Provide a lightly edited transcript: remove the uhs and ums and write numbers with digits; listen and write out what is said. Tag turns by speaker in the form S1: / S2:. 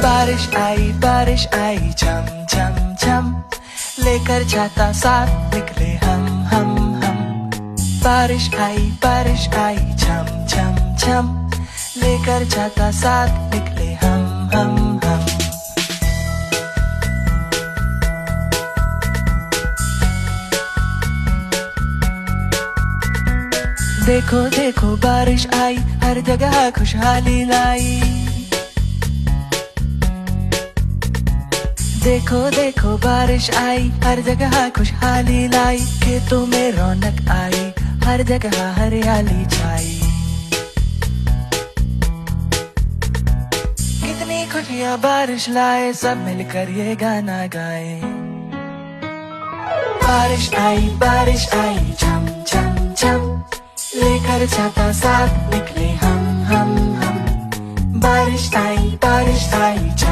S1: बारिश आई छम छम छम, लेकर छाता साथ निकले हम। बारिश आई छम छम छम, लेकर छाता साथ निकले हम। देखो देखो बारिश आई, हर जगह खुशहाली लाई। देखो देखो बारिश आई, हर जगह खुशहाली लाई। खेतों में रौनक आई, हर जगह हरियाली छाई। कितनी खुशियाँ बारिश लाए, सब मिलकर ये गाना गाए। बारिश आई छम छम छम, लेकर छाता साथ निकले हम। बारिश आई छम